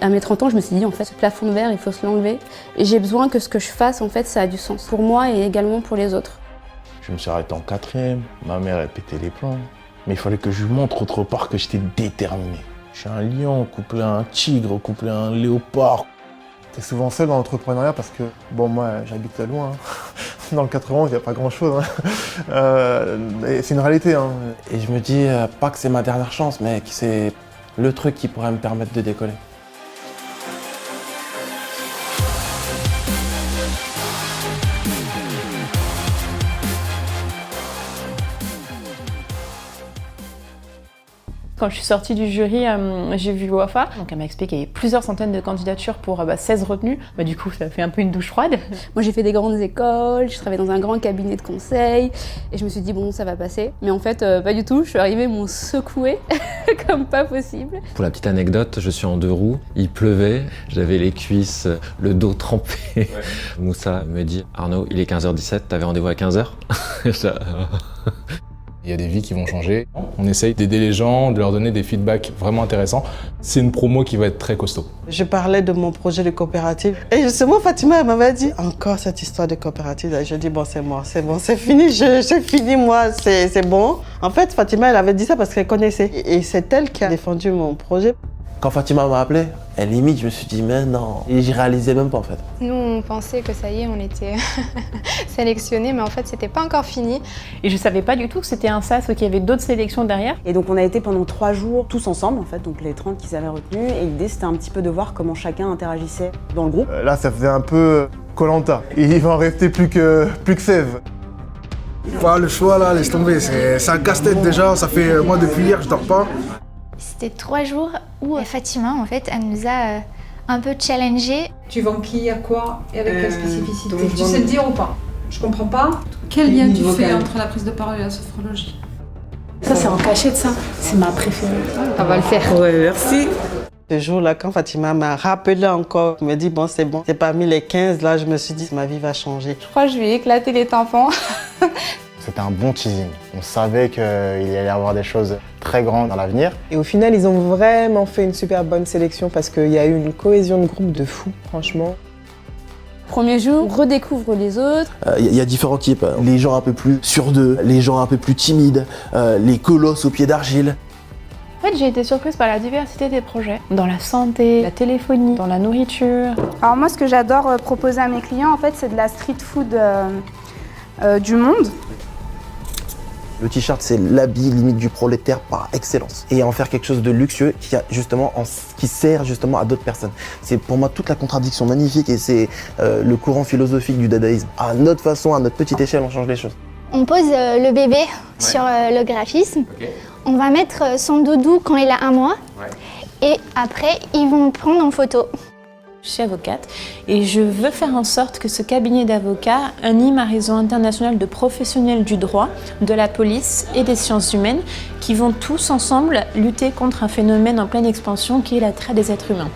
À mes 30 ans, je me suis dit, en fait, ce plafond de verre, il faut se l'enlever. Et j'ai besoin que ce que je fasse, en fait, ça a du sens. Pour moi et également pour les autres. Je me suis arrêté en 4e, ma mère elle pétait les plombs. Mais il fallait que je lui montre autre part que j'étais déterminé. Je suis un lion couplé à un tigre, couplé à un léopard. T'es souvent seul dans l'entrepreneuriat parce que, bon, moi j'habite loin. Dans le 91, il n'y a pas grand-chose. Et c'est une réalité. Et je me dis, pas que c'est ma dernière chance, mais que c'est le truc qui pourrait me permettre de décoller. Quand je suis sortie du jury, j'ai vu Wafa. Donc elle m'a expliqué qu'il y avait plusieurs centaines de candidatures pour 16 retenues. Du coup, ça a fait un peu une douche froide. Moi, j'ai fait des grandes écoles, je travaillais dans un grand cabinet de conseil. Et je me suis dit, bon, ça va passer. Mais en fait, pas du tout. Je suis arrivée, ils m'ont secouée comme pas possible. Pour la petite anecdote, je suis en 2 roues. Il pleuvait, j'avais les cuisses, le dos trempé. Ouais. Moussa me dit, Arnaud, il est 15h17, t'avais rendez-vous à 15h. Il y a des vies qui vont changer. On essaye d'aider les gens, de leur donner des feedbacks vraiment intéressants. C'est une promo qui va être très costaud. Je parlais de mon projet de coopérative. Et justement, Fatima, elle m'avait dit, encore cette histoire de coopérative. Je dis, bon, c'est mort, c'est fini, j'ai fini, moi, c'est bon. En fait, Fatima, elle avait dit ça parce qu'elle connaissait. Et c'est elle qui a défendu mon projet. Quand Fatima m'a appelé, elle limite, je me suis dit, mais non. Et j'y réalisais même pas en fait. Nous, on pensait que ça y est, on était sélectionnés, mais en fait, c'était pas encore fini. Et je savais pas du tout que c'était un SAS ou qu'il y avait d'autres sélections derrière. Et donc on a été pendant 3 jours tous ensemble en fait, donc les 30 qui s'avaient retenus. Et l'idée c'était un petit peu de voir comment chacun interagissait dans le groupe. Là, ça faisait un peu Koh-Lanta. Il va en rester plus que 16. Le choix là, laisse tomber, c'est un casse-tête déjà. Ça fait moi depuis hier, je dors pas. C'était 3 jours où Fatima, en fait, elle nous a un peu challengé. Tu vends qui, à quoi et avec quelle spécificité? Tu sais le dire ou pas? Je comprends pas. Quel lien tu fais entre la prise de parole et la sophrologie? Ça, c'est en cachette, ça. C'est ma préférée. On va le faire. Ouais, merci. Ce jour-là, quand Fatima m'a rappelé encore, elle me dit, bon, c'est bon. C'est parmi les 15, là, je me suis dit, ma vie va changer. Je crois que je vais éclater les tympans. C'était un bon teasing. On savait qu'il allait y avoir des choses très grandes dans l'avenir. Et au final, ils ont vraiment fait une super bonne sélection parce qu'il y a eu une cohésion de groupe de fou, franchement. Premier jour, on redécouvre les autres. Il y a différents types. Les gens un peu plus sûrs d'eux, les gens un peu plus timides, les colosses aux pieds d'argile. En fait, j'ai été surprise par la diversité des projets. Dans la santé, la téléphonie, dans la nourriture. Alors moi, ce que j'adore proposer à mes clients, en fait, c'est de la street food du monde. Le t-shirt, c'est l'habit limite du prolétaire par excellence. Et en faire quelque chose de luxueux qui sert justement à d'autres personnes. C'est pour moi toute la contradiction magnifique et c'est le courant philosophique du dadaïsme. À notre façon, à notre petite échelle, on change les choses. On pose le bébé sur le graphisme. Okay. On va mettre son doudou quand il a 1 mois. Et après, ils vont prendre en photo. Je suis avocate et je veux faire en sorte que ce cabinet d'avocats anime un réseau international de professionnels du droit, de la police et des sciences humaines qui vont tous ensemble lutter contre un phénomène en pleine expansion qui est la traite des êtres humains.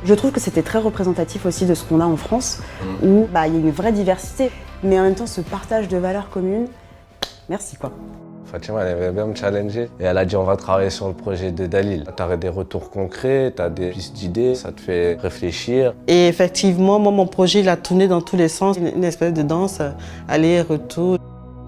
Je trouve que c'était très représentatif aussi de ce qu'on a en France, où il y a une vraie diversité, mais en même temps ce partage de valeurs communes, merci quoi. Fatima, elle aimait bien me challenger et elle a dit on va travailler sur le projet de Dalil. Tu as des retours concrets, tu as des pistes d'idées, ça te fait réfléchir. Et effectivement, moi, mon projet, il a tourné dans tous les sens, une espèce de danse, aller-retour.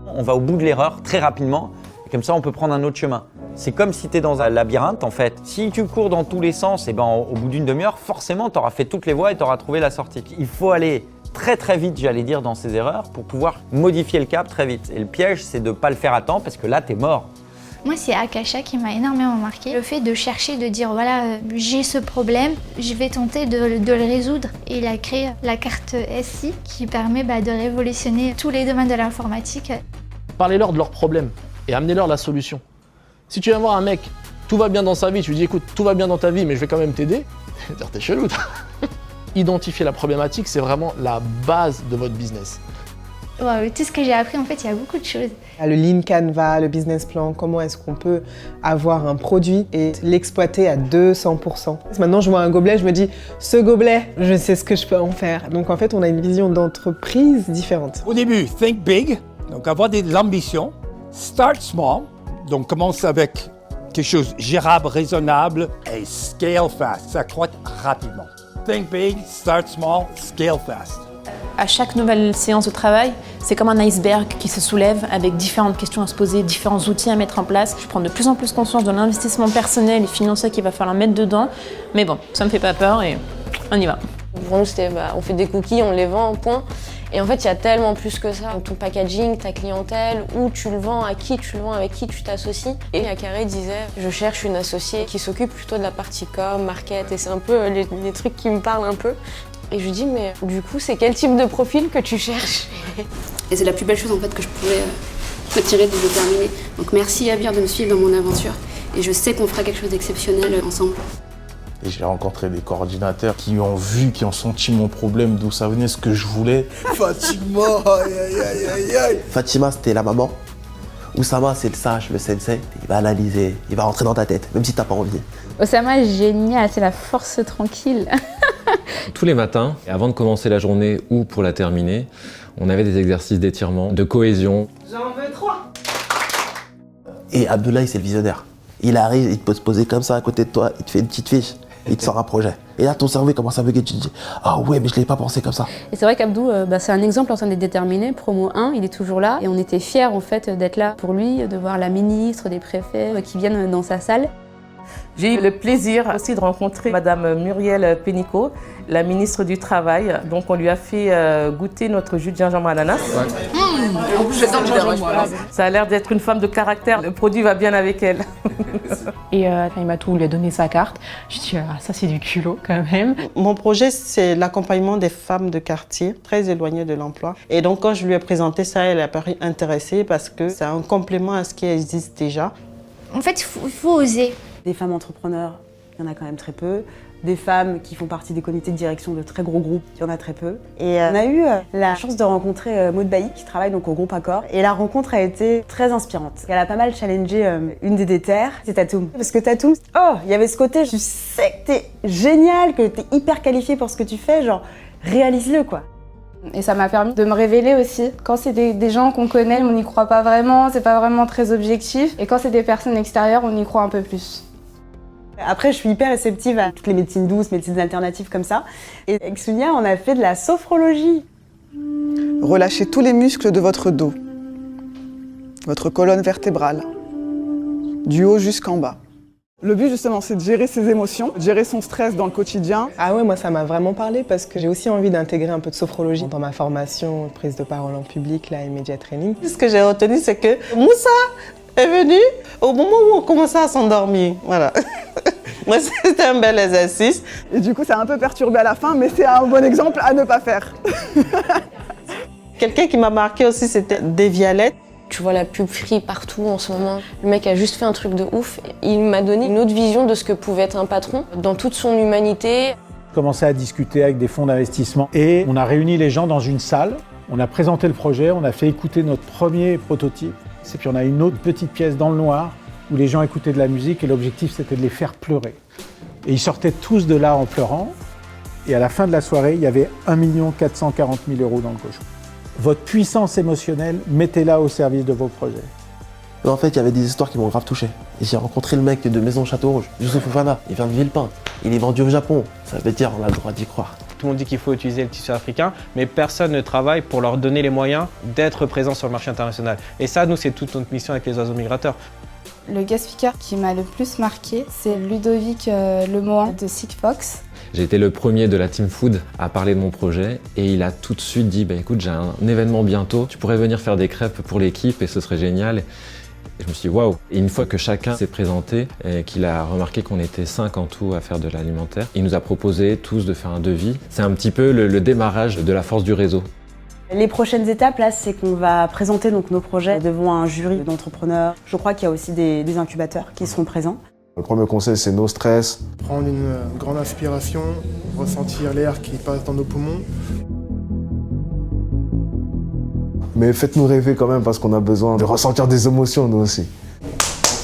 On va au bout de l'erreur très rapidement, et comme ça on peut prendre un autre chemin. C'est comme si tu es dans un labyrinthe en fait. Si tu cours dans tous les sens, et au bout d'une demi-heure, forcément tu auras fait toutes les voies et tu auras trouvé la sortie. Il faut aller très très vite, j'allais dire, dans ces erreurs pour pouvoir modifier le cap très vite. Et le piège, c'est de ne pas le faire à temps parce que là, t'es mort. Moi, c'est Akasha qui m'a énormément marqué. Le fait de chercher, de dire, voilà, j'ai ce problème, je vais tenter de le résoudre. Et il a créé la carte SI qui permet de révolutionner tous les domaines de l'informatique. Parlez-leur de leurs problèmes et amenez-leur la solution. Si tu vas voir un mec, tout va bien dans sa vie, tu lui dis, écoute, tout va bien dans ta vie, mais je vais quand même t'aider, tu vas dire, t'es chelou, Identifier la problématique, c'est vraiment la base de votre business. Wow, tout ce que j'ai appris, en fait, il y a beaucoup de choses. Le Lean Canva, le business plan, comment est-ce qu'on peut avoir un produit et l'exploiter à 200%. Maintenant, je vois un gobelet, je me dis, ce gobelet, je sais ce que je peux en faire. Donc en fait, on a une vision d'entreprise différente. Au début, think big, donc avoir de l'ambition. Start small, donc commence avec quelque chose de gérable, raisonnable et scale fast. Ça croît rapidement. Think big, start small, scale fast. À chaque nouvelle séance de travail, c'est comme un iceberg qui se soulève avec différentes questions à se poser, différents outils à mettre en place. Je prends de plus en plus conscience de l'investissement personnel et financier qu'il va falloir mettre dedans. Mais bon, ça me fait pas peur et on y va. Pour nous, c'était on fait des cookies, on les vend en point. Et en fait, il y a tellement plus que ça. Ton packaging, ta clientèle, où tu le vends, à qui tu le vends, avec qui tu t'associes. Et Akare disait, je cherche une associée qui s'occupe plutôt de la partie com, market. Et c'est un peu les trucs qui me parlent un peu. Et je lui dis, mais du coup, c'est quel type de profil que tu cherches? Et c'est la plus belle chose en fait que je pouvais retirer de Déterminé. Donc merci Abir de me suivre dans mon aventure. Et je sais qu'on fera quelque chose d'exceptionnel ensemble. Et j'ai rencontré des coordinateurs qui ont vu, qui ont senti mon problème, d'où ça venait, ce que je voulais. Fatima, aïe aïe aïe aïe aïe. Fatima, c'était la maman. Oussama, c'est le sage, le sensei. Il va analyser, il va rentrer dans ta tête, même si t'as pas envie. Osama, génial, c'est la force tranquille. Tous les matins, avant de commencer la journée ou pour la terminer, on avait des exercices d'étirement, de cohésion. J'en veux 3. Et Abdoulaye, c'est le visionnaire. Il arrive, il peut se poser comme ça à côté de toi, il te fait une petite fiche, il te sort un projet. Et là, ton cerveau commence à bugger, tu te dis « Ah ouais, mais je l'ai pas pensé comme ça ». Et c'est vrai qu'Abdou, c'est un exemple en train d'être déterminé. Promo 1, il est toujours là. Et on était fiers en fait d'être là pour lui, de voir la ministre, des préfets qui viennent dans sa salle. J'ai eu le plaisir aussi de rencontrer Madame Muriel Pénicaud, la ministre du Travail. Donc on lui a fait goûter notre jus de gingembre ananas. En plus, j'adore le gingembre. Ça a l'air d'être une femme de caractère. Le produit va bien avec elle. Et il m'a tout, il a donné sa carte. Je dis, ça c'est du culot quand même. Mon projet, c'est l'accompagnement des femmes de quartier très éloignées de l'emploi. Et donc quand je lui ai présenté ça, elle a paru intéressée parce que c'est un complément à ce qui existe déjà. En fait, il faut oser. Des femmes entrepreneurs, il y en a quand même très peu. Des femmes qui font partie des comités de direction de très gros groupes, il y en a très peu. Et on a eu la chance de rencontrer Maud Bailly, qui travaille donc au groupe Accor. Et la rencontre a été très inspirante. Elle a pas mal challengé une des déterres, c'est Tatoum. Parce que Tatoum, il y avait ce côté, tu sais que t'es génial, que t'es hyper qualifié pour ce que tu fais, genre réalise-le quoi. Et ça m'a permis de me révéler aussi. Quand c'est des gens qu'on connaît, on n'y croit pas vraiment, c'est pas vraiment très objectif. Et quand c'est des personnes extérieures, on y croit un peu plus. Après, je suis hyper réceptive à toutes les médecines douces, médecines alternatives comme ça. Et avec Sonia, on a fait de la sophrologie. Relâchez tous les muscles de votre dos, votre colonne vertébrale, du haut jusqu'en bas. Le but justement, c'est de gérer ses émotions, de gérer son stress dans le quotidien. Ah ouais, moi ça m'a vraiment parlé parce que j'ai aussi envie d'intégrer un peu de sophrologie dans ma formation de prise de parole en public là, et Media Training. Ce que j'ai retenu, c'est que Moussa est venu au moment où on commençait à s'endormir. Voilà. Moi, c'était un bel exercice. Et du coup, ça a un peu perturbé à la fin, mais c'est un bon exemple à ne pas faire. Quelqu'un qui m'a marqué aussi, c'était Devialette. Tu vois la pub Free partout en ce moment. Le mec a juste fait un truc de ouf. Il m'a donné une autre vision de ce que pouvait être un patron dans toute son humanité. Commencé à discuter avec des fonds d'investissement et on a réuni les gens dans une salle. On a présenté le projet, on a fait écouter notre premier prototype. Et puis on a une autre petite pièce dans le noir où les gens écoutaient de la musique et l'objectif c'était de les faire pleurer. Et ils sortaient tous de là en pleurant. Et à la fin de la soirée, il y avait 1 440 000 € dans le cochon. Votre puissance émotionnelle, mettez-la au service de vos projets. En fait, il y avait des histoires qui m'ont grave touché. Et j'ai rencontré le mec de Maison Château Rouge, Youssouf Fofana. Il vient de Villepin. Il est vendu au Japon. Ça veut dire on a le droit d'y croire. Tout le monde dit qu'il faut utiliser le tissu africain, mais personne ne travaille pour leur donner les moyens d'être présents sur le marché international. Et ça, nous, c'est toute notre mission avec les oiseaux migrateurs. Le guest speaker qui m'a le plus marqué, c'est Ludovic Lemohan de Sigfox. J'ai été le premier de la Team Food à parler de mon projet et il a tout de suite dit écoute, j'ai un événement bientôt, tu pourrais venir faire des crêpes pour l'équipe et ce serait génial. Et je me suis dit waouh. Et une fois que chacun s'est présenté et qu'il a remarqué qu'on était 5 en tout à faire de l'alimentaire, il nous a proposé tous de faire un devis. C'est un petit peu le démarrage de la force du réseau. Les prochaines étapes, là, c'est qu'on va présenter donc, nos projets devant un jury d'entrepreneurs. Je crois qu'il y a aussi des incubateurs qui seront présents. Le premier conseil, c'est no stress. Prendre une grande inspiration, ressentir l'air qui passe dans nos poumons. Mais faites-nous rêver quand même parce qu'on a besoin de ressentir des émotions, nous aussi.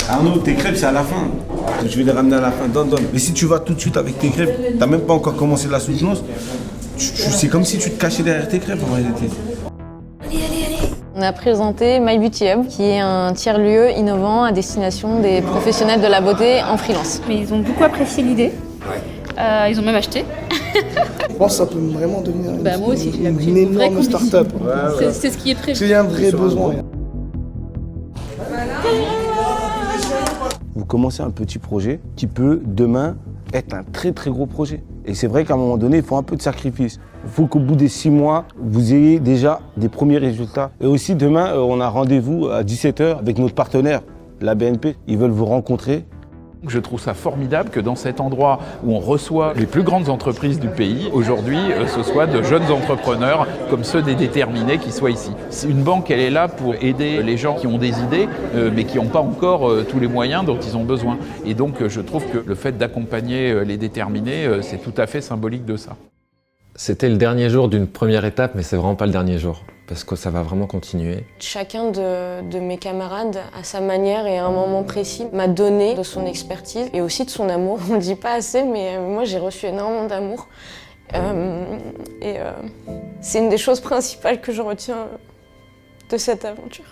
Arnaud, tes crêpes, c'est à la fin. Je vais les ramener à la fin. Donne. Mais si tu vas tout de suite avec tes crêpes, t'as même pas encore commencé la soutenance, c'est comme si tu te cachais derrière tes crêpes en réalité. On a présenté My Beauty Hub, qui est un tiers-lieu innovant à destination des professionnels de la beauté en freelance. Mais ils ont beaucoup apprécié l'idée. Ils ont même acheté. Je pense que ça peut vraiment devenir moi aussi, une énorme start-up. C'est ce qui est prévu. Il y a un vrai besoin. Vous commencez un petit projet qui peut demain être un très très gros projet. Et c'est vrai qu'à un moment donné, il faut un peu de sacrifice. Il faut qu'au bout des 6 mois, vous ayez déjà des premiers résultats. Et aussi demain, on a rendez-vous à 17h avec notre partenaire, la BNP. Ils veulent vous rencontrer. Je trouve ça formidable que dans cet endroit où on reçoit les plus grandes entreprises du pays, aujourd'hui, ce soit de jeunes entrepreneurs comme ceux des déterminés qui soient ici. Une banque, elle est là pour aider les gens qui ont des idées, mais qui n'ont pas encore tous les moyens dont ils ont besoin. Et donc, je trouve que le fait d'accompagner les déterminés, c'est tout à fait symbolique de ça. C'était le dernier jour d'une première étape, mais c'est vraiment pas le dernier jour, parce que ça va vraiment continuer. Chacun de mes camarades, à sa manière et à un moment précis, m'a donné de son expertise et aussi de son amour. On ne le dit pas assez, mais moi j'ai reçu énormément d'amour. C'est une des choses principales que je retiens de cette aventure.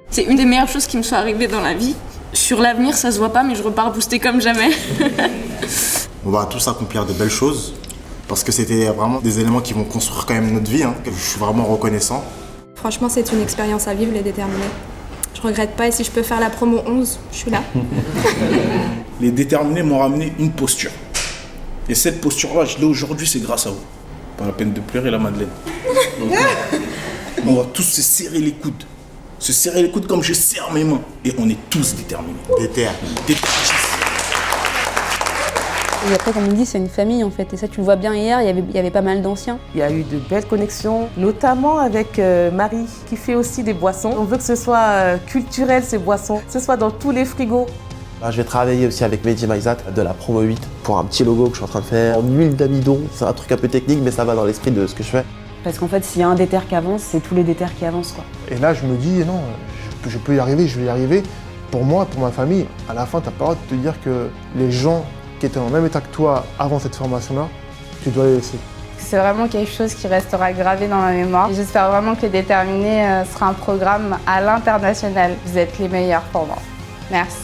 C'est une des meilleures choses qui me soit arrivée dans la vie. Sur l'avenir, ça se voit pas, mais je repars boostée comme jamais. On va tous accomplir de belles choses parce que c'était vraiment des éléments qui vont construire quand même notre vie. Je suis vraiment reconnaissant. Franchement, c'est une expérience à vivre, les déterminés. Je regrette pas et si je peux faire la promo 11, je suis là. Les déterminés m'ont ramené une posture. Et cette posture-là, je l'ai aujourd'hui, c'est grâce à vous. Pas la peine de pleurer, la Madeleine. Donc, on va tous se serrer les coudes. Se serrer les coudes comme je serre mes mains. Et on est tous déterminés. Et après, comme on dit, c'est une famille en fait. Et ça, tu le vois bien hier, il y avait pas mal d'anciens. Il y a eu de belles connexions, notamment avec Marie, qui fait aussi des boissons. On veut que ce soit culturel, ces boissons, que ce soit dans tous les frigos. Là, je vais travailler aussi avec Mehdi Maïzat de la promo 8 pour un petit logo que je suis en train de faire en huile d'amidon. C'est un truc un peu technique, mais ça va dans l'esprit de ce que je fais. Parce qu'en fait, s'il y a un déter qui avance, c'est tous les déters qui avancent, quoi. Et là, je me dis, non, je peux y arriver, je vais y arriver. Pour moi, pour ma famille, à la fin, tu n'as pas le droit de te dire que les gens qui étaient dans le même état que toi avant cette formation-là, tu dois les laisser. C'est vraiment quelque chose qui restera gravé dans ma mémoire. J'espère vraiment que les Déterminés sera un programme à l'international. Vous êtes les meilleurs pour moi. Merci.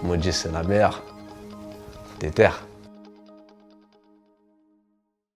Moji, c'est la mère des terres.